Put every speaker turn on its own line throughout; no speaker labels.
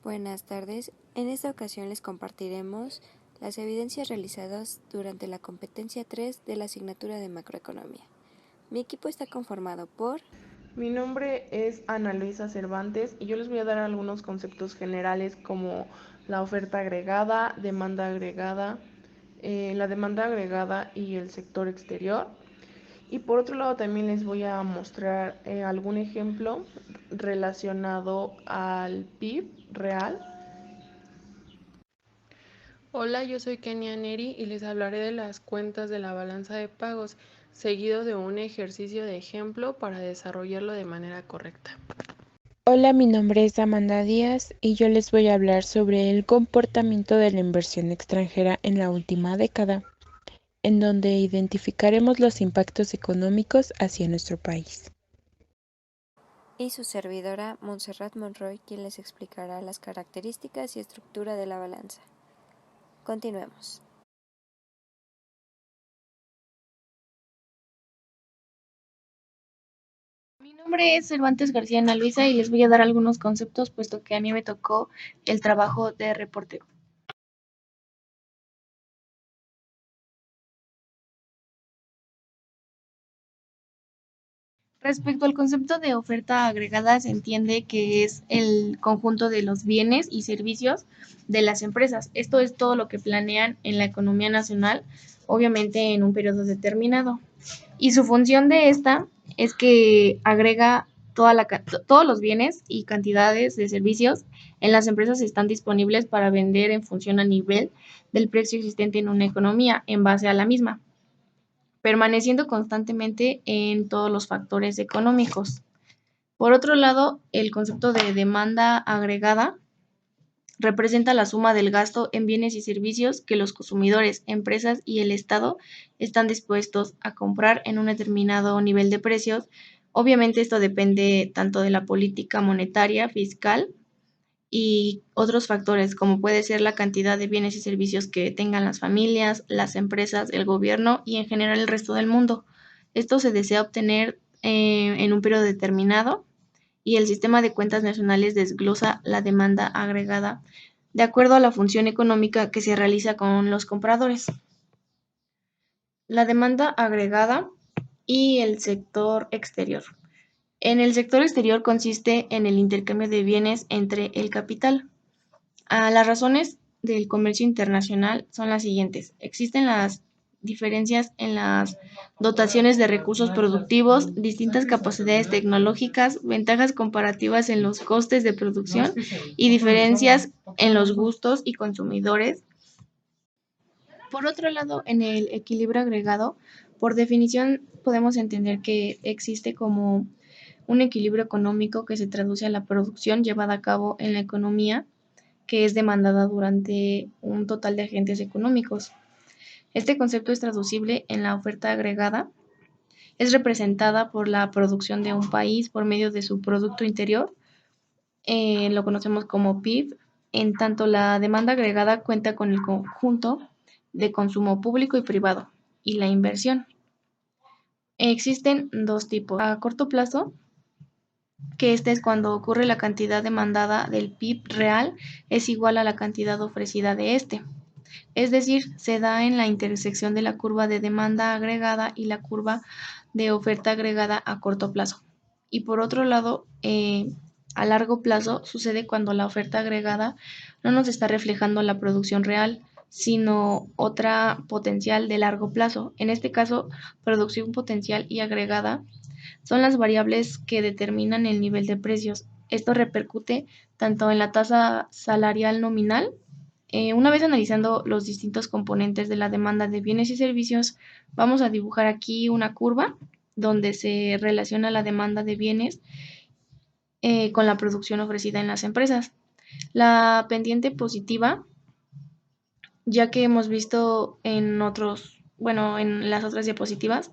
Buenas tardes. En esta ocasión les compartiremos las evidencias realizadas durante la competencia 3 de la asignatura de macroeconomía. Mi equipo está conformado por...
Mi nombre es Ana Luisa Cervantes y yo les voy a dar algunos conceptos generales como la oferta agregada, la demanda agregada y el sector exterior. Y por otro lado también les voy a mostrar algún ejemplo relacionado al PIB real. Hola, yo soy Kenia Neri y les hablaré de las cuentas de la balanza de pagos, seguido de un ejercicio de ejemplo para desarrollarlo de manera correcta.
Hola, mi nombre es Amanda Díaz y yo les voy a hablar sobre el comportamiento de la inversión extranjera en la última década, en donde identificaremos los impactos económicos hacia nuestro país.
Y su servidora Montserrat Monroy, quien les explicará las características y estructura de la balanza. Continuemos.
Mi nombre es Cervantes García Ana Luisa y les voy a dar algunos conceptos puesto que a mí me tocó el trabajo de reportero. Respecto al concepto de oferta agregada, se entiende que es el conjunto de los bienes y servicios de las empresas. Esto es todo lo que planean en la economía nacional, obviamente en un periodo determinado. Y su función de esta es que agrega todos los bienes y cantidades de servicios en las empresas están disponibles para vender en función a nivel del precio existente en una economía en base a la misma, permaneciendo constantemente en todos los factores económicos. Por otro lado, el concepto de demanda agregada representa la suma del gasto en bienes y servicios que los consumidores, empresas y el Estado están dispuestos a comprar en un determinado nivel de precios. Obviamente esto depende tanto de la política monetaria, fiscal y otros factores como puede ser la cantidad de bienes y servicios que tengan las familias, las empresas, el gobierno y en general el resto del mundo. Esto se desea obtener en un periodo determinado y el sistema de cuentas nacionales desglosa la demanda agregada de acuerdo a la función económica que se realiza con los compradores. La demanda agregada y el sector exterior. En el sector exterior consiste en el intercambio de bienes entre el capital. Las razones del comercio internacional son las siguientes. Existen las diferencias en las dotaciones de recursos productivos, distintas capacidades tecnológicas, ventajas comparativas en los costes de producción y diferencias en los gustos y consumidores. Por otro lado, en el equilibrio agregado, por definición podemos entender que existe como un equilibrio económico que se traduce a la producción llevada a cabo en la economía que es demandada durante un total de agentes económicos. Este concepto es traducible en la oferta agregada. Es representada por la producción de un país por medio de su Producto Interior, lo conocemos como PIB, en tanto la demanda agregada cuenta con el conjunto de consumo público y privado y la inversión. Existen dos tipos. A corto plazo, que este es cuando ocurre la cantidad demandada del PIB real es igual a la cantidad ofrecida de este. Es decir, se da en la intersección de la curva de demanda agregada y la curva de oferta agregada a corto plazo. Y por otro lado, a largo plazo sucede cuando la oferta agregada no nos está reflejando la producción real, sino otra potencial de largo plazo. En este caso, producción potencial y agregada son las variables que determinan el nivel de precios. Esto repercute tanto en la tasa salarial nominal. Una vez analizando los distintos componentes de la demanda de bienes y servicios, vamos a dibujar aquí una curva donde se relaciona la demanda de bienes con la producción ofrecida en las empresas. La pendiente positiva, ya que hemos visto en en las otras diapositivas,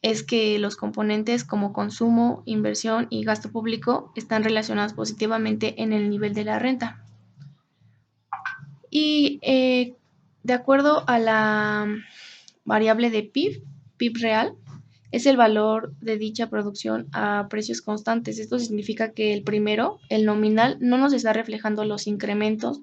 es que los componentes como consumo, inversión y gasto público están relacionados positivamente en el nivel de la renta. Y de acuerdo a la variable de PIB real, es el valor de dicha producción a precios constantes. Esto significa que el primero, el nominal, no nos está reflejando los incrementos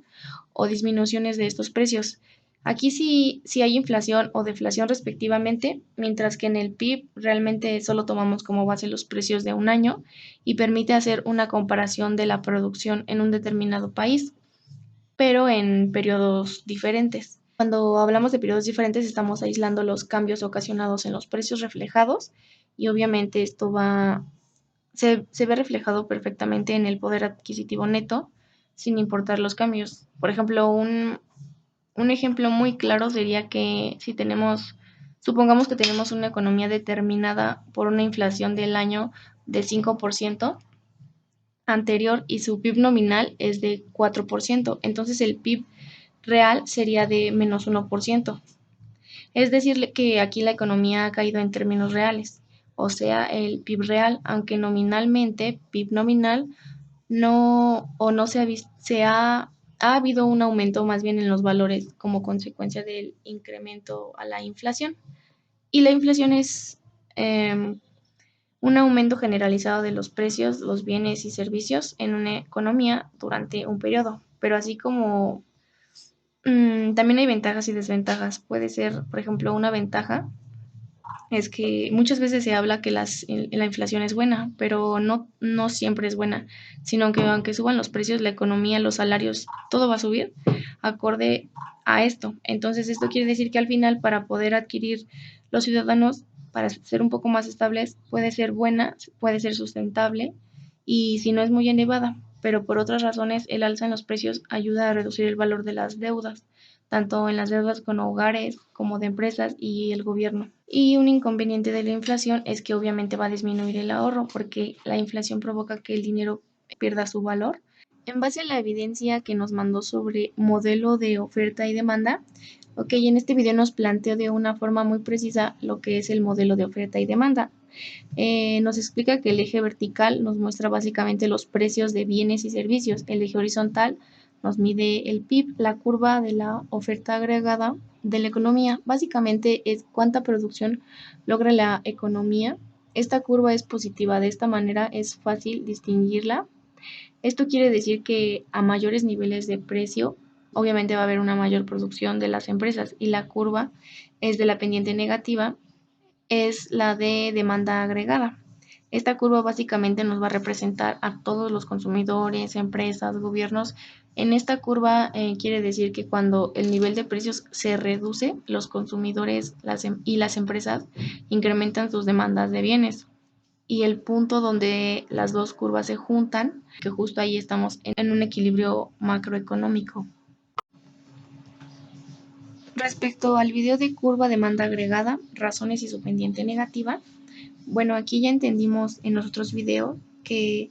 o disminuciones de estos precios. Aquí sí hay inflación o deflación respectivamente, mientras que en el PIB realmente solo tomamos como base los precios de un año y permite hacer una comparación de la producción en un determinado país, pero en periodos diferentes. Cuando hablamos de periodos diferentes, estamos aislando los cambios ocasionados en los precios reflejados y obviamente se ve reflejado perfectamente en el poder adquisitivo neto sin importar los cambios. Por ejemplo, un ejemplo muy claro sería que si supongamos que tenemos una economía determinada por una inflación del año de 5% anterior y su PIB nominal es de 4%, entonces el PIB real sería de menos 1%. Es decir, que aquí la economía ha caído en términos reales, o sea, el PIB real, aunque nominalmente, PIB nominal, no, o no se ha visto, ha habido un aumento más bien en los valores como consecuencia del incremento a la inflación. Y la inflación es un aumento generalizado de los precios, los bienes y servicios en una economía durante un periodo. Pero así como también hay ventajas y desventajas. Puede ser, por ejemplo, una ventaja es que muchas veces se habla que la inflación es buena, pero no siempre es buena, sino que aunque suban los precios, la economía, los salarios, todo va a subir acorde a esto. Entonces, esto quiere decir que al final, para poder adquirir los ciudadanos, para ser un poco más estables, puede ser buena, puede ser sustentable y si no es muy elevada, pero por otras razones, el alza en los precios ayuda a reducir el valor de las deudas tanto en las deudas con hogares como de empresas y el gobierno. Y un inconveniente de la inflación es que obviamente va a disminuir el ahorro porque la inflación provoca que el dinero pierda su valor. En base a la evidencia que nos mandó sobre modelo de oferta y demanda, ok, en este video nos planteo de una forma muy precisa lo que es el modelo de oferta y demanda. Nos explica que el eje vertical nos muestra básicamente los precios de bienes y servicios, el eje horizontal nos mide el PIB, la curva de la oferta agregada de la economía. Básicamente es cuánta producción logra la economía. Esta curva es positiva, de esta manera es fácil distinguirla. Esto quiere decir que a mayores niveles de precio, obviamente va a haber una mayor producción de las empresas y la curva es de la pendiente negativa, es la de demanda agregada. Esta curva básicamente nos va a representar a todos los consumidores, empresas, gobiernos. En esta curva quiere decir que cuando el nivel de precios se reduce, los consumidores y las empresas incrementan sus demandas de bienes. Y el punto donde las dos curvas se juntan, que justo ahí estamos en un equilibrio macroeconómico. Respecto al video de curva demanda agregada, razones y su pendiente negativa, bueno, aquí ya entendimos en los otros videos que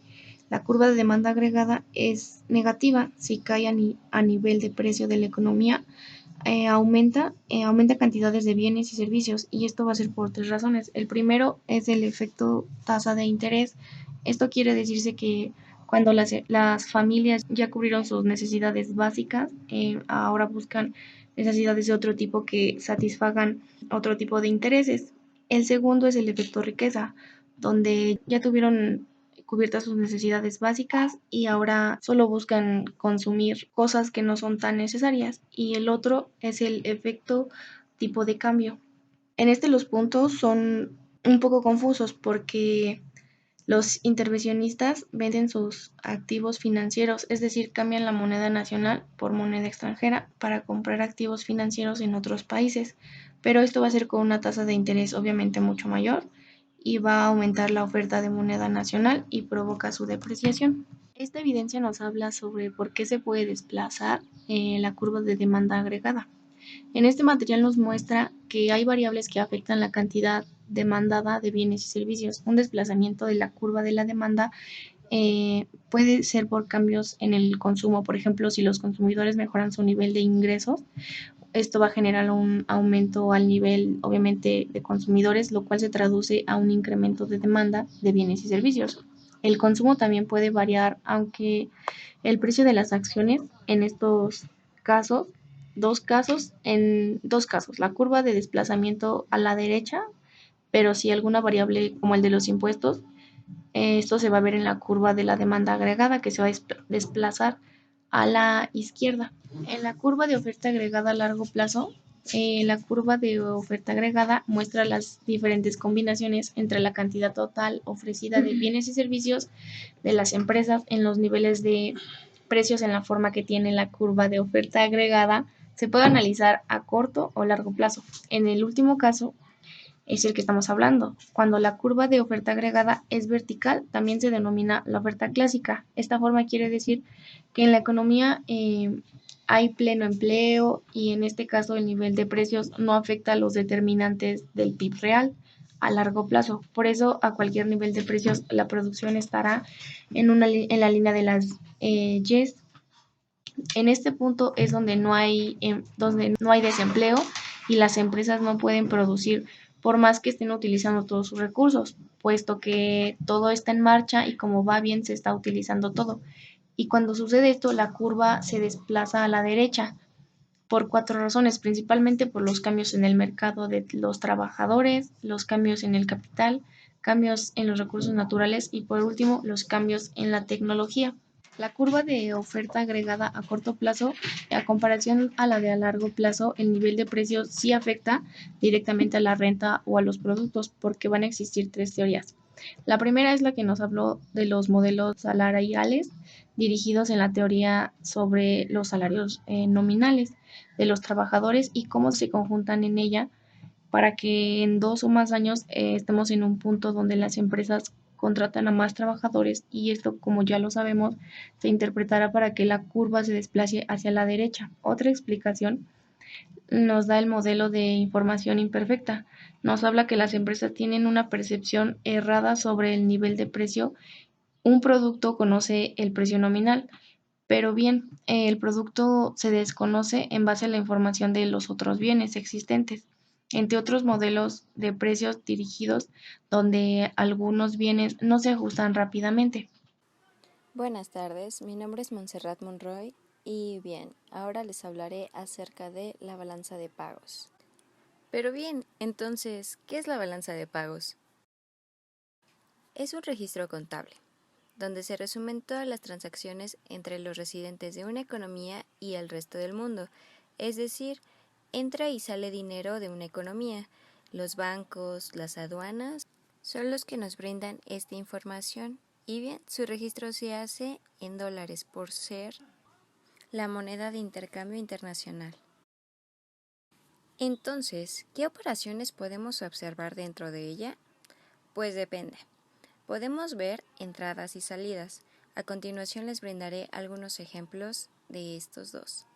la curva de demanda agregada es negativa si cae a nivel de precio de la economía, aumenta cantidades de bienes y servicios y esto va a ser por tres razones. El primero es el efecto tasa de interés. Esto quiere decirse que cuando las familias ya cubrieron sus necesidades básicas, ahora buscan necesidades de otro tipo que satisfagan otro tipo de intereses. El segundo es el efecto riqueza, donde ya tuvieron cubiertas sus necesidades básicas y ahora solo buscan consumir cosas que no son tan necesarias. Y el otro es el efecto tipo de cambio. En este los puntos son un poco confusos porque los intervencionistas venden sus activos financieros, es decir, cambian la moneda nacional por moneda extranjera para comprar activos financieros en otros países, pero esto va a ser con una tasa de interés obviamente mucho mayor y va a aumentar la oferta de moneda nacional y provoca su depreciación. Esta evidencia nos habla sobre por qué se puede desplazar la curva de demanda agregada. En este material nos muestra que hay variables que afectan la cantidad demandada de bienes y servicios. Un desplazamiento de la curva de la demanda puede ser por cambios en el consumo. Por ejemplo, si los consumidores mejoran su nivel de ingresos, esto va a generar un aumento al nivel, obviamente, de consumidores, lo cual se traduce a un incremento de demanda de bienes y servicios. El consumo también puede variar, aunque el precio de las acciones en estos casos, en dos casos, la curva de desplazamiento a la derecha pero si alguna variable como el de los impuestos, esto se va a ver en la curva de la demanda agregada que se va a desplazar a la izquierda. En la curva de oferta agregada a largo plazo, la curva de oferta agregada muestra las diferentes combinaciones entre la cantidad total ofrecida de bienes y servicios de las empresas en los niveles de precios en la forma que tiene la curva de oferta agregada. Se puede analizar a corto o largo plazo. En el último caso, es el que estamos hablando. Cuando la curva de oferta agregada es vertical, también se denomina la oferta clásica. Esta forma quiere decir que en la economía hay pleno empleo y en este caso el nivel de precios no afecta a los determinantes del PIB real a largo plazo. Por eso a cualquier nivel de precios la producción estará en la línea de las Ys. En este punto es donde no hay desempleo y las empresas no pueden producir por más que estén utilizando todos sus recursos, puesto que todo está en marcha y como va bien se está utilizando todo. Y cuando sucede esto, la curva se desplaza a la derecha por 4 razones, principalmente por los cambios en el mercado de los trabajadores, los cambios en el capital, cambios en los recursos naturales y por último los cambios en la tecnología. La curva de oferta agregada a corto plazo, a comparación a la de a largo plazo, el nivel de precios sí afecta directamente a la renta o a los productos, porque van a existir 3 teorías. La primera es la que nos habló de los modelos salariales dirigidos en la teoría sobre los salarios nominales de los trabajadores y cómo se conjuntan en ella para que en 2 o más años estemos en un punto donde las empresas contratan a más trabajadores y esto, como ya lo sabemos, se interpretará para que la curva se desplace hacia la derecha. Otra explicación nos da el modelo de información imperfecta. Nos habla que las empresas tienen una percepción errada sobre el nivel de precio. Un producto conoce el precio nominal, pero bien, el producto se desconoce en base a la información de los otros bienes existentes, entre otros modelos de precios dirigidos donde algunos bienes no se ajustan rápidamente.
Buenas tardes, mi nombre es Montserrat Monroy y bien, ahora les hablaré acerca de la balanza de pagos. Pero bien, entonces, ¿qué es la balanza de pagos? Es un registro contable, donde se resumen todas las transacciones entre los residentes de una economía y el resto del mundo, es decir, entra y sale dinero de una economía. Los bancos, las aduanas, son los que nos brindan esta información y bien, su registro se hace en dólares por ser la moneda de intercambio internacional. Entonces, ¿qué operaciones podemos observar dentro de ella? Pues depende. Podemos ver entradas y salidas. A continuación les brindaré algunos ejemplos de estos dos.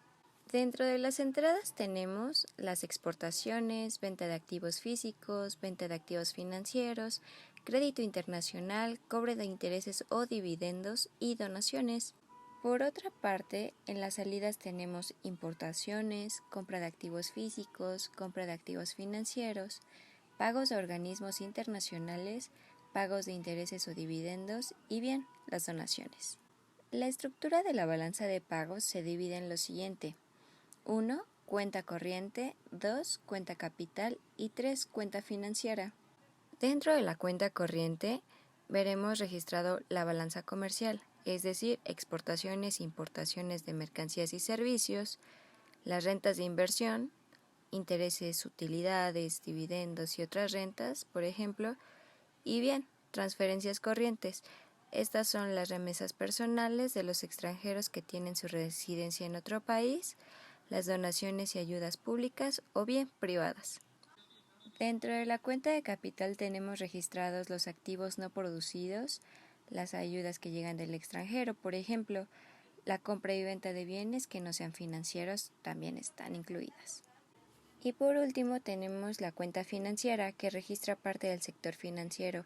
Dentro de las entradas tenemos las exportaciones, venta de activos físicos, venta de activos financieros, crédito internacional, cobro de intereses o dividendos y donaciones. Por otra parte, en las salidas tenemos importaciones, compra de activos físicos, compra de activos financieros, pagos a organismos internacionales, pagos de intereses o dividendos y bien, las donaciones. La estructura de la balanza de pagos se divide en lo siguiente: 1. Cuenta corriente, 2. Cuenta capital y 3. Cuenta financiera. Dentro de la cuenta corriente veremos registrado la balanza comercial, es decir, exportaciones e importaciones de mercancías y servicios, las rentas de inversión, intereses, utilidades, dividendos y otras rentas, por ejemplo, y bien, transferencias corrientes. Estas son las remesas personales de los extranjeros que tienen su residencia en otro país, las donaciones y ayudas públicas o bien privadas. Dentro de la cuenta de capital tenemos registrados los activos no producidos, las ayudas que llegan del extranjero, por ejemplo, la compra y venta de bienes que no sean financieros también están incluidas. Y por último tenemos la cuenta financiera que registra parte del sector financiero,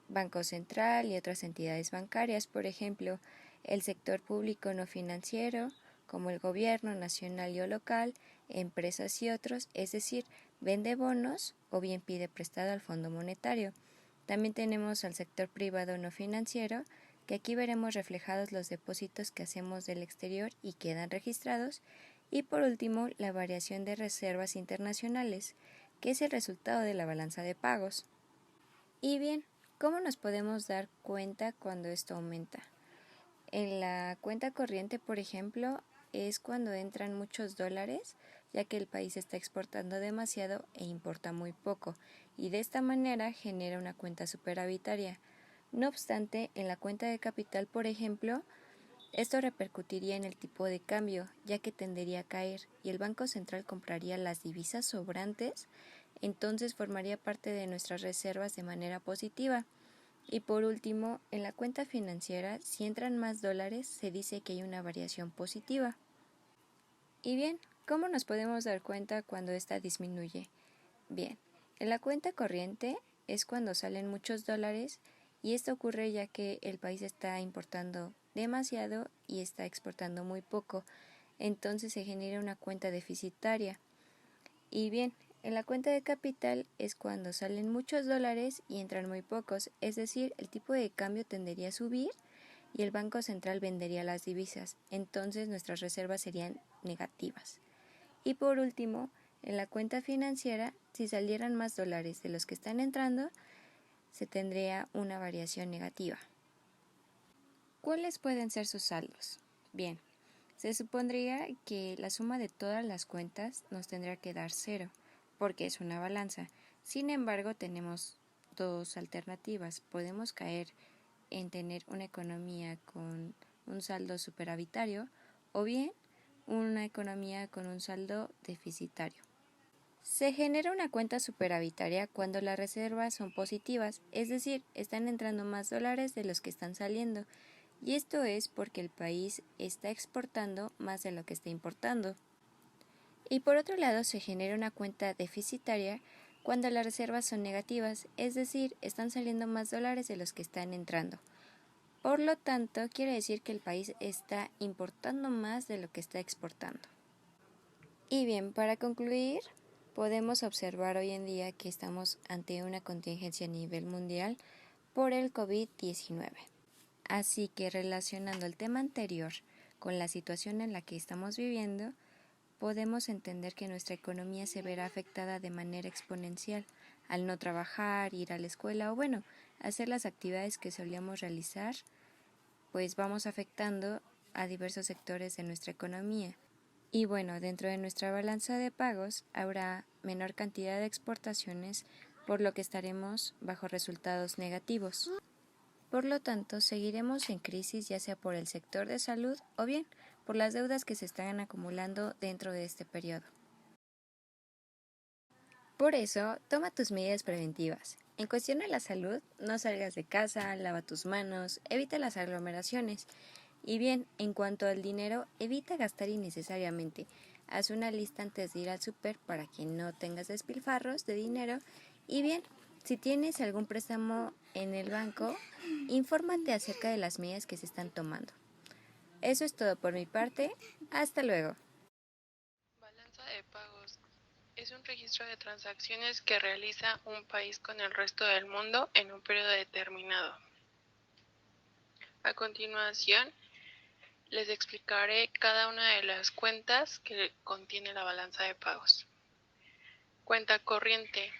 Banco Central y otras entidades bancarias, por ejemplo, el sector público no financiero, como el gobierno nacional y o local, empresas y otros, es decir, vende bonos o bien pide prestado al Fondo Monetario. También tenemos al sector privado no financiero, que aquí veremos reflejados los depósitos que hacemos del exterior y quedan registrados, y por último la variación de reservas internacionales, que es el resultado de la balanza de pagos. Y bien, ¿cómo nos podemos dar cuenta cuando esto aumenta? En la cuenta corriente, por ejemplo, es cuando entran muchos dólares, ya que el país está exportando demasiado e importa muy poco, y de esta manera genera una cuenta superavitaria. No obstante, en la cuenta de capital, por ejemplo, esto repercutiría en el tipo de cambio, ya que tendería a caer, y el Banco Central compraría las divisas sobrantes, entonces formaría parte de nuestras reservas de manera positiva. Y por último, en la cuenta financiera, si entran más dólares, se dice que hay una variación positiva. Y bien, ¿cómo nos podemos dar cuenta cuando esta disminuye? Bien, en la cuenta corriente es cuando salen muchos dólares y esto ocurre ya que el país está importando demasiado y está exportando muy poco, entonces se genera una cuenta deficitaria. Y bien, en la cuenta de capital es cuando salen muchos dólares y entran muy pocos, es decir, el tipo de cambio tendería a subir y el Banco Central vendería las divisas, entonces nuestras reservas serían negativas. Y por último, en la cuenta financiera, si salieran más dólares de los que están entrando, se tendría una variación negativa. ¿Cuáles pueden ser sus saldos? Bien, se supondría que la suma de todas las cuentas nos tendría que dar 0, porque es una balanza. Sin embargo, tenemos dos alternativas. Podemos caer en tener una economía con un saldo superavitario o bien una economía con un saldo deficitario. Se genera una cuenta superavitaria cuando las reservas son positivas, es decir, están entrando más dólares de los que están saliendo, y esto es porque el país está exportando más de lo que está importando. Y por otro lado, se genera una cuenta deficitaria cuando las reservas son negativas, es decir, están saliendo más dólares de los que están entrando. Por lo tanto, quiere decir que el país está importando más de lo que está exportando. Y bien, para concluir, podemos observar hoy en día que estamos ante una contingencia a nivel mundial por el COVID-19. Así que relacionando el tema anterior con la situación en la que estamos viviendo, podemos entender que nuestra economía se verá afectada de manera exponencial al no trabajar, ir a la escuela o bueno, hacer las actividades que solíamos realizar, pues vamos afectando a diversos sectores de nuestra economía. Y bueno, dentro de nuestra balanza de pagos habrá menor cantidad de exportaciones, por lo que estaremos bajo resultados negativos. Por lo tanto, seguiremos en crisis ya sea por el sector de salud o bien por las deudas que se están acumulando dentro de este periodo. Por eso, toma tus medidas preventivas. En cuestión de la salud, no salgas de casa, lava tus manos, evita las aglomeraciones. Y bien, en cuanto al dinero, evita gastar innecesariamente. Haz una lista antes de ir al súper para que no tengas despilfarros de dinero. Y bien, si tienes algún préstamo en el banco, infórmate acerca de las medidas que se están tomando. Eso es todo por mi parte. Hasta luego.
Balanza de pagos. Es un registro de transacciones que realiza un país con el resto del mundo en un periodo determinado. A continuación, les explicaré cada una de las cuentas que contiene la balanza de pagos. Cuenta corriente.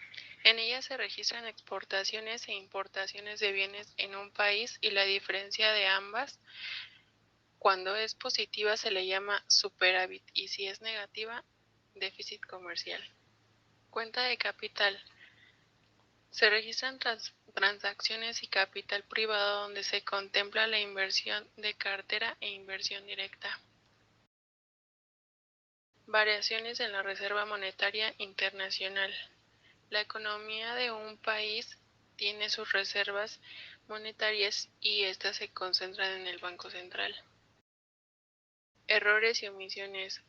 En ella se registran exportaciones e importaciones de bienes en un país y la diferencia de ambas. Cuando es positiva se le llama superávit y si es negativa, déficit comercial. Cuenta de capital. Se registran transacciones y capital privado donde se contempla la inversión de cartera e inversión directa. Variaciones en la Reserva Monetaria Internacional. La economía de un país tiene sus reservas monetarias y estas se concentran en el Banco Central. Errores y omisiones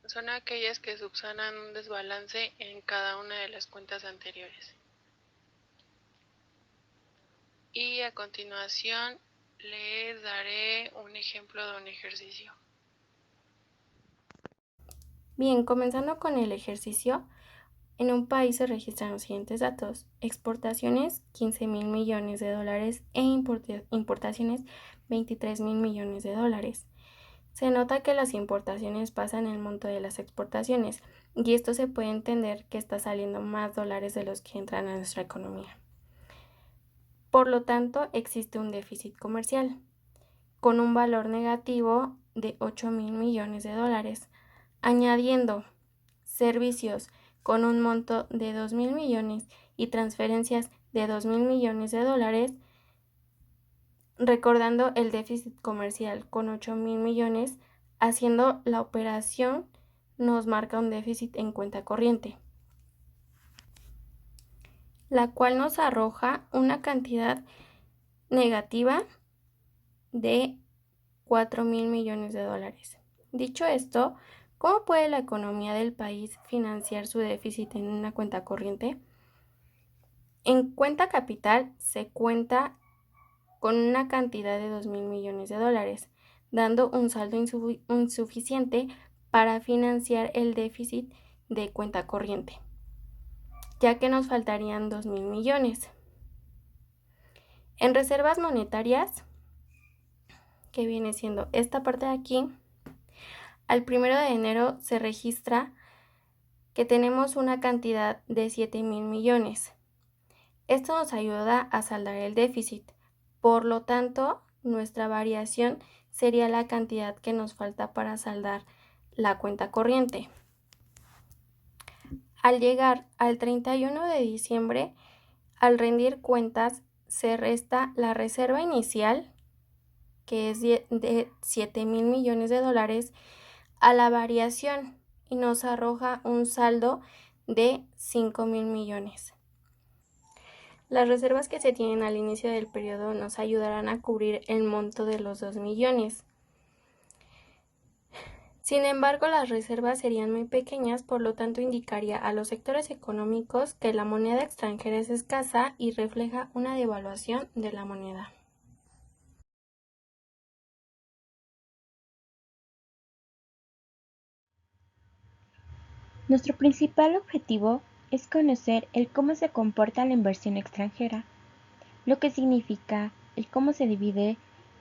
son aquellas que subsanan un desbalance en cada una de las cuentas anteriores. Y a continuación les daré un ejemplo de un ejercicio.
Bien, comenzando con el ejercicio, en un país se registran los siguientes datos: exportaciones 15.000 millones de dólares e importaciones 23.000 millones de dólares. Se nota que las importaciones pasan el monto de las exportaciones y esto se puede entender que está saliendo más dólares de los que entran a nuestra economía.
Por lo tanto, existe un déficit comercial con un valor negativo de 8.000 millones de dólares, añadiendo servicios con un monto de 2.000 millones y transferencias de 2.000 millones de dólares, recordando el déficit comercial con 8.000 millones, haciendo la operación nos marca un déficit en cuenta corriente, la cual nos arroja una cantidad negativa de 4.000 millones de dólares. Dicho esto, ¿cómo puede la economía del país financiar su déficit en una cuenta corriente? En cuenta capital se cuenta con una cantidad de 2.000 millones de dólares, dando un saldo insuficiente para financiar el déficit de cuenta corriente, ya que nos faltarían 2.000 millones. En reservas monetarias, que viene siendo esta parte de aquí, al 1 de enero se registra que tenemos una cantidad de 7.000 millones. Esto nos ayuda a saldar el déficit. Por lo tanto, nuestra variación sería la cantidad que nos falta para saldar la cuenta corriente. Al llegar al 31 de diciembre, al rendir cuentas, se resta la reserva inicial, que es de 7.000 millones de dólares, a la variación y nos arroja un saldo de 5.000 millones. Las reservas que se tienen al inicio del periodo nos ayudarán a cubrir el monto de los 2 millones. Sin embargo, las reservas serían muy pequeñas, por lo tanto indicaría a los sectores económicos que la moneda extranjera es escasa y refleja una devaluación de la moneda.
Nuestro principal objetivo es conocer el cómo se comporta la inversión extranjera, lo que significa el cómo se divide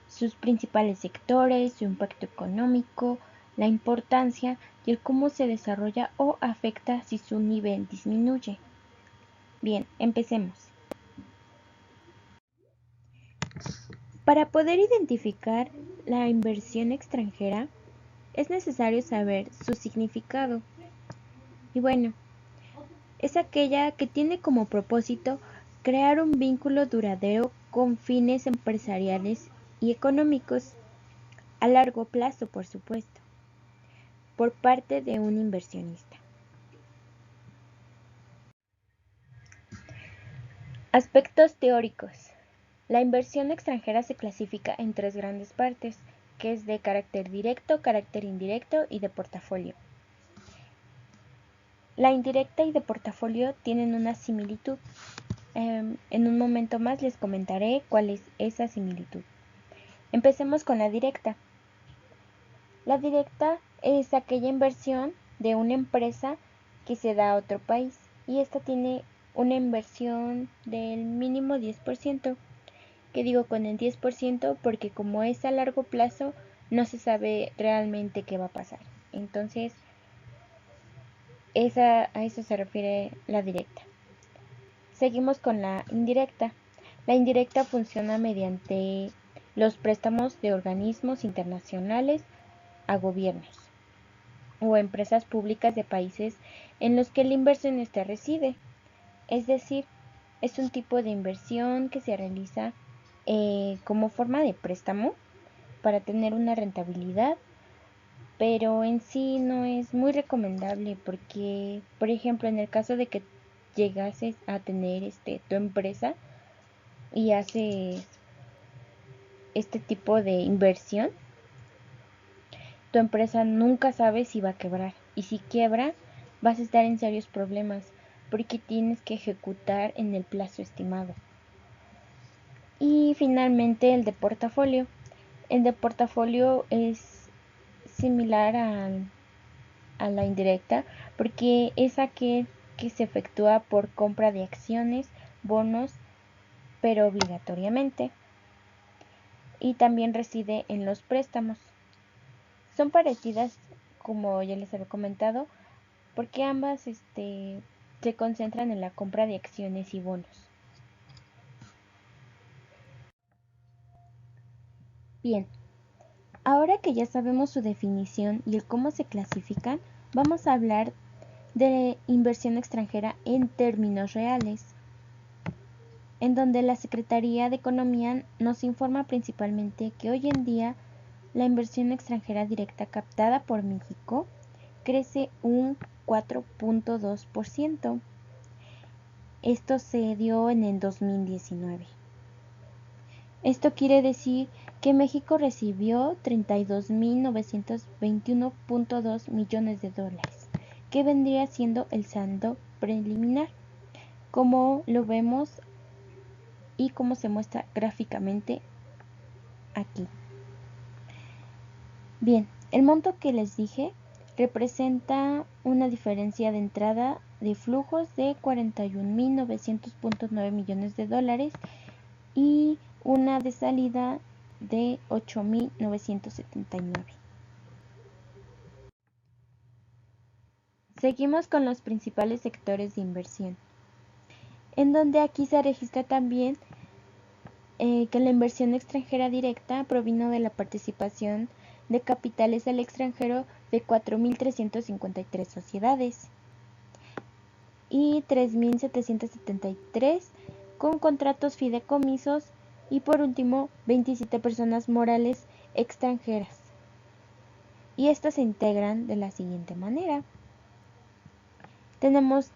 sus principales sectores, su impacto económico, la importancia y el cómo se desarrolla o afecta si su nivel disminuye. Bien, empecemos. Para poder identificar la inversión extranjera, es necesario saber su significado. Y bueno, es aquella que tiene como propósito crear un vínculo duradero con fines empresariales y económicos, a largo plazo, por supuesto, por parte de un inversionista. Aspectos teóricos. La inversión extranjera se clasifica en tres grandes partes, que es de carácter directo, carácter indirecto y de portafolio. La indirecta y de portafolio tienen una similitud. En un momento más les comentaré cuál es esa similitud. Empecemos con la directa. La directa es aquella inversión de una empresa que se da a otro país y esta tiene una inversión del mínimo 10%. ¿Qué digo con el 10%? Porque como es a largo plazo no se sabe realmente qué va a pasar. Entonces, a eso se refiere la directa. Seguimos con la indirecta. La indirecta funciona mediante los préstamos de organismos internacionales a gobiernos o empresas públicas de países en los que el inversionista reside. Es decir, es un tipo de inversión que se realiza como forma de préstamo para tener una rentabilidad, pero en sí no es muy recomendable porque, por ejemplo, en el caso de que llegases a tener tu empresa y haces este tipo de inversión, tu empresa nunca sabe si va a quebrar, y si quiebra vas a estar en serios problemas porque tienes que ejecutar en el plazo estimado. Y finalmente el de portafolio. El de portafolio es similar a la indirecta porque es aquel que se efectúa por compra de acciones, bonos, pero obligatoriamente, y también reside en los préstamos. Son parecidas, como ya les había comentado, porque ambas se concentran en la compra de acciones y bonos.
Bien, ahora que ya sabemos su definición y el cómo se clasifican, vamos a hablar de inversión extranjera en términos reales, en donde la Secretaría de Economía nos informa principalmente que hoy en día la inversión extranjera directa captada por México crece un 4.2%. Esto se dio en el 2019. Esto quiere decir que México recibió 32.921.2 millones de dólares, que vendría siendo el saldo preliminar, como lo vemos y como se muestra gráficamente aquí. Bien, el monto que les dije representa una diferencia de entrada de flujos de 41.900.9 millones de dólares y una de salida de 8.979. Seguimos con los principales sectores de inversión, en donde aquí se registra también que la inversión extranjera directa provino de la participación de capitales al extranjero de 4.353 sociedades y 3.773 con contratos fideicomisos y por último 27 personas morales extranjeras. Y estas se integran de la siguiente manera. Tenemos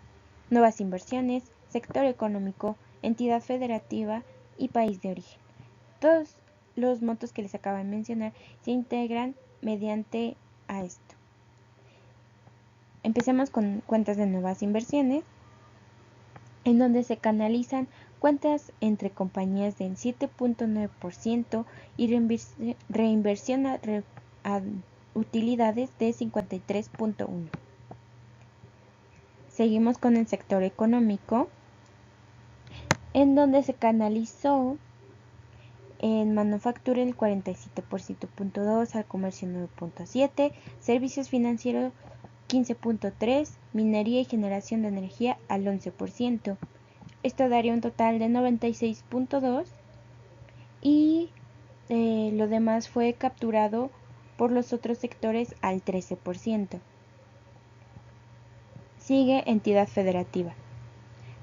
nuevas inversiones, sector económico, entidad federativa y país de origen. Todos los montos que les acabo de mencionar se integran mediante a esto. Empecemos con cuentas de nuevas inversiones, en donde se canalizan cuentas entre compañías del 7.9% y reinversión a utilidades de 53.1%. Seguimos con el sector económico, en donde se canalizó en manufactura el 47.2%, al comercio 9.7%, servicios financieros 15.3%, minería y generación de energía al 11%. Esto daría un total de 96.2% y lo demás fue capturado por los otros sectores al 13%. Sigue entidad federativa.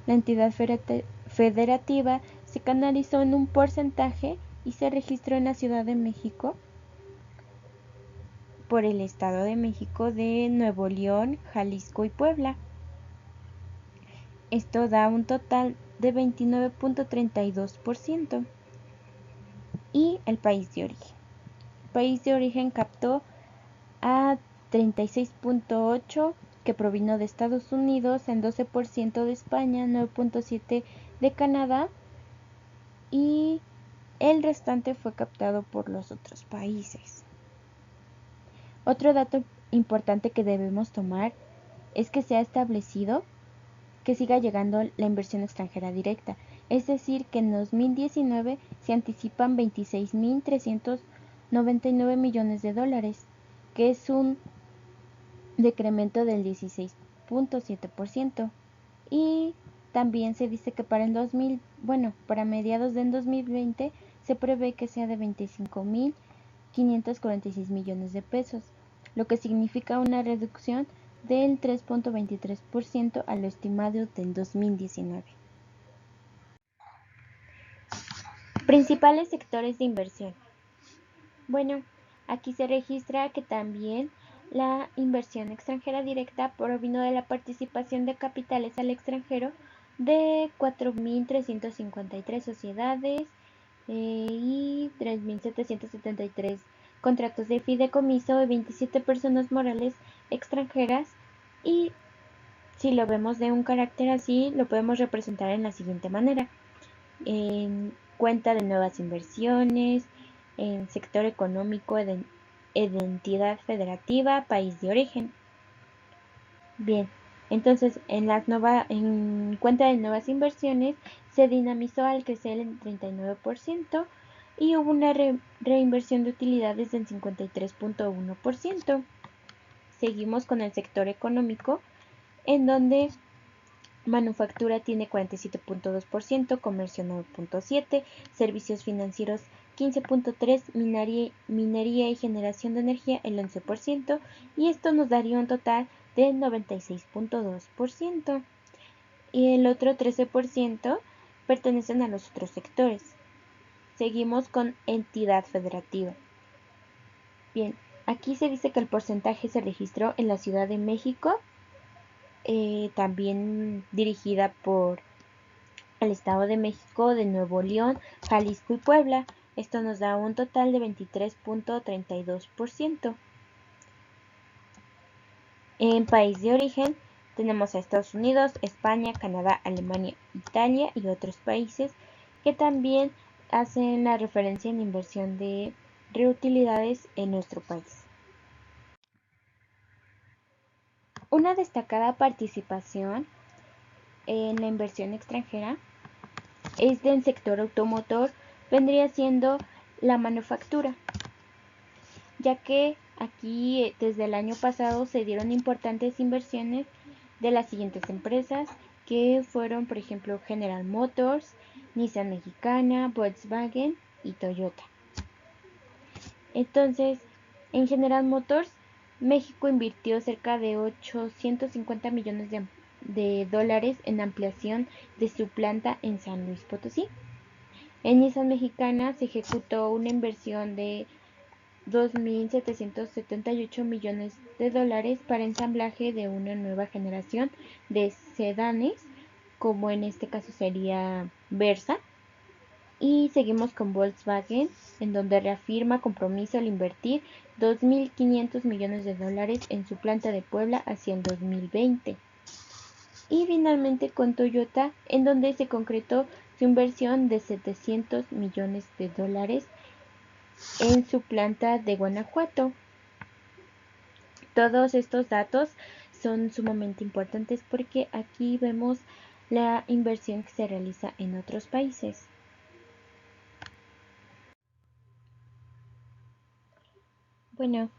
La entidad federativa se canalizó en un porcentaje y se registró en la Ciudad de México por el Estado de México, de Nuevo León, Jalisco y Puebla. Esto da un total de 29.32%. Y el país de origen. El país de origen captó a 36.8%, que provino de Estados Unidos, en 12% de España, 9.7% de Canadá y el restante fue captado por los otros países. Otro dato importante que debemos tomar es que se ha establecido que siga llegando la inversión extranjera directa, es decir, que en 2019 se anticipan 26.399 millones de dólares, que es un decremento del 16.7%. Y también se dice que para mediados del 2020 se prevé que sea de 25.546 millones de pesos, lo que significa una reducción del 3.23% a lo estimado del 2019. Principales sectores de inversión. Bueno, aquí se registra que también la inversión extranjera directa provino de la participación de capitales al extranjero de 4.353 sociedades y 3.773 contratos de fideicomiso de 27 personas morales extranjeras, y si lo vemos de un carácter así, lo podemos representar en la siguiente manera. En cuenta de nuevas inversiones, en sector económico, de entidad federativa, país de origen. Bien, entonces en cuenta de nuevas inversiones se dinamizó al crecer el 39% y hubo una reinversión de utilidades del 53.1%. Seguimos con el sector económico, en donde manufactura tiene 47.2%, comercio 9.7%, servicios financieros 15.3%, minería y generación de energía el 11%, y esto nos daría un total de 96.2%. Y el otro 13% pertenecen a los otros sectores. Seguimos con entidad federativa. Bien, aquí se dice que el porcentaje se registró en la Ciudad de México, también dirigida por el Estado de México, de Nuevo León, Jalisco y Puebla. Esto nos da un total de 23.32%. En país de origen tenemos a Estados Unidos, España, Canadá, Alemania, Italia y otros países que también hacen la referencia en inversión de reutilidades en nuestro país. Una destacada participación en la inversión extranjera es del sector automotor, vendría siendo la manufactura, ya que aquí desde el año pasado se dieron importantes inversiones de las siguientes empresas, que fueron por ejemplo General Motors, Nissan Mexicana, Volkswagen y Toyota. Entonces, en General Motors, México invirtió cerca de 850 millones de dólares en ampliación de su planta en San Luis Potosí. En Nissan Mexicana se ejecutó una inversión de 2.778 millones de dólares para ensamblaje de una nueva generación de sedanes, como en este caso sería Versa. Y seguimos con Volkswagen, en donde reafirma compromiso al invertir 2.500 millones de dólares en su planta de Puebla hacia el 2020. Y finalmente con Toyota, en donde se concretó su inversión de 700 millones de dólares en su planta de Guanajuato. Todos estos datos son sumamente importantes porque aquí vemos la inversión que se realiza en otros países. Bueno,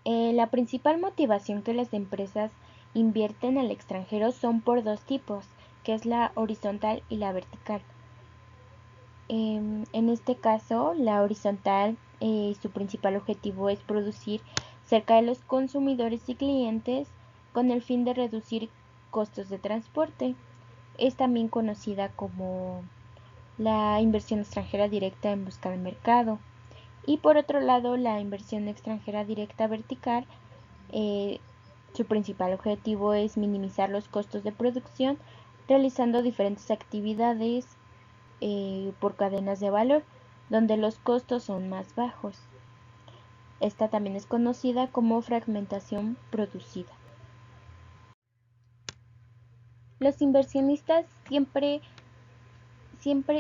la principal motivación que las empresas invierten al extranjero son por dos tipos, que es la horizontal y la vertical. En este caso, la horizontal, su principal objetivo es producir cerca de los consumidores y clientes con el fin de reducir costos de transporte. Es también conocida como la inversión extranjera directa en busca de mercado. Y por otro lado, la inversión extranjera directa vertical, su principal objetivo es minimizar los costos de producción realizando diferentes actividades por cadenas de valor, donde los costos son más bajos. Esta también es conocida como fragmentación producida. Los inversionistas siempre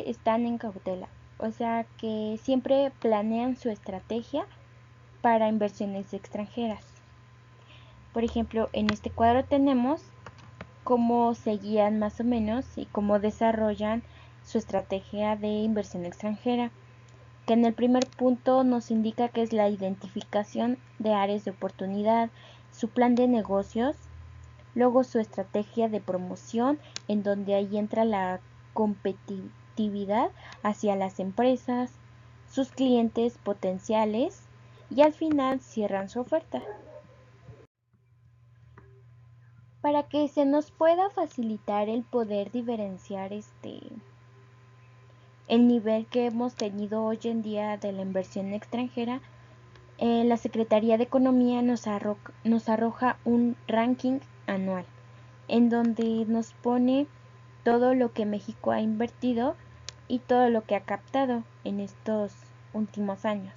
están en cautela, o sea que siempre planean su estrategia para inversiones extranjeras. Por ejemplo, en este cuadro tenemos cómo se guían más o menos y cómo desarrollan su estrategia de inversión extranjera, que en el primer punto nos indica que es la identificación de áreas de oportunidad, su plan de negocios, luego su estrategia de promoción, en donde ahí entra la competitividad hacia las empresas, sus clientes potenciales, y al final cierran su oferta. Para que se nos pueda facilitar el poder diferenciar el nivel que hemos tenido hoy en día de la inversión extranjera, la Secretaría de Economía nos arroja un ranking anual en donde nos pone todo lo que México ha invertido y todo lo que ha captado en estos últimos años.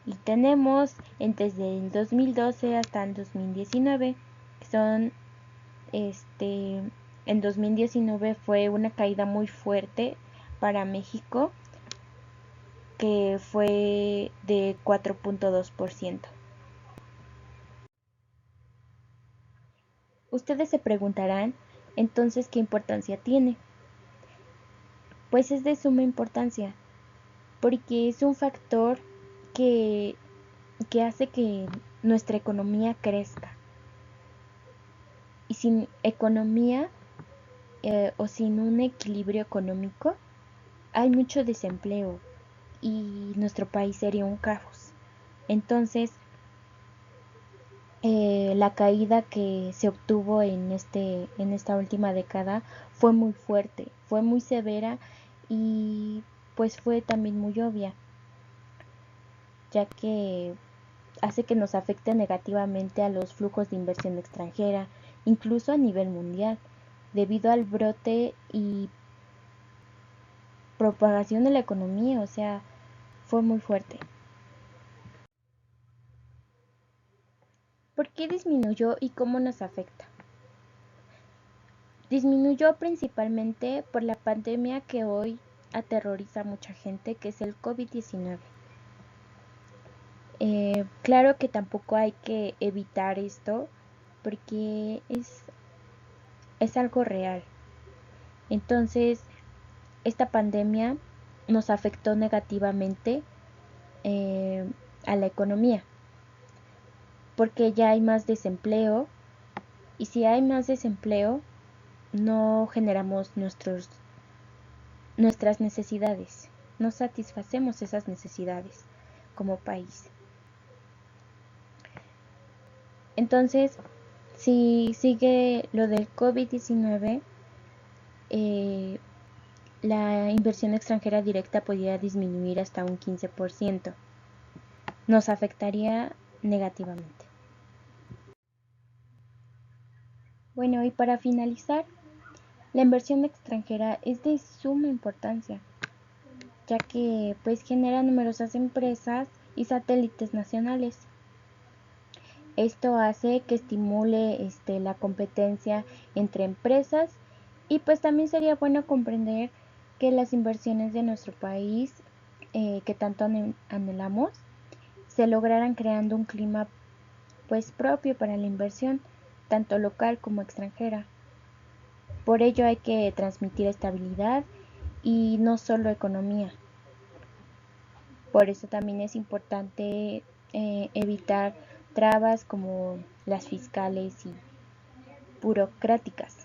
Y tenemos desde el 2012 hasta el 2019, que son en 2019 fue una caída muy fuerte para México, que fue de 4.2%. Ustedes se preguntarán, entonces, ¿qué importancia tiene? Pues es de suma importancia, porque es un factor que hace que nuestra economía crezca. Y sin economía o sin un equilibrio económico, hay mucho desempleo y nuestro país sería un caos. Entonces, la caída que se obtuvo en esta última década fue muy fuerte, fue muy severa y pues fue también muy obvia, ya que hace que nos afecte negativamente a los flujos de inversión extranjera, incluso a nivel mundial, debido al brote y propagación de la economía, o sea, fue muy fuerte. ¿Por qué disminuyó y cómo nos afecta? Disminuyó principalmente por la pandemia que hoy aterroriza a mucha gente, que es el COVID-19. Claro que tampoco hay que evitar esto porque es algo real. Entonces, esta pandemia nos afectó negativamente a la economía porque ya hay más desempleo y si hay más desempleo no generamos nuestras necesidades, no satisfacemos esas necesidades como país. Entonces, si sigue lo del COVID-19, la inversión extranjera directa podría disminuir hasta un 15%. Nos afectaría negativamente. Bueno, y para finalizar, la inversión extranjera es de suma importancia, ya que pues genera numerosas empresas y satélites nacionales. Esto hace que estimule la competencia entre empresas y pues también sería bueno comprender que las inversiones de nuestro país que tanto anhelamos se lograran creando un clima pues propio para la inversión, tanto local como extranjera. Por ello hay que transmitir estabilidad y no solo economía. Por eso también es importante evitar trabas como las fiscales y burocráticas.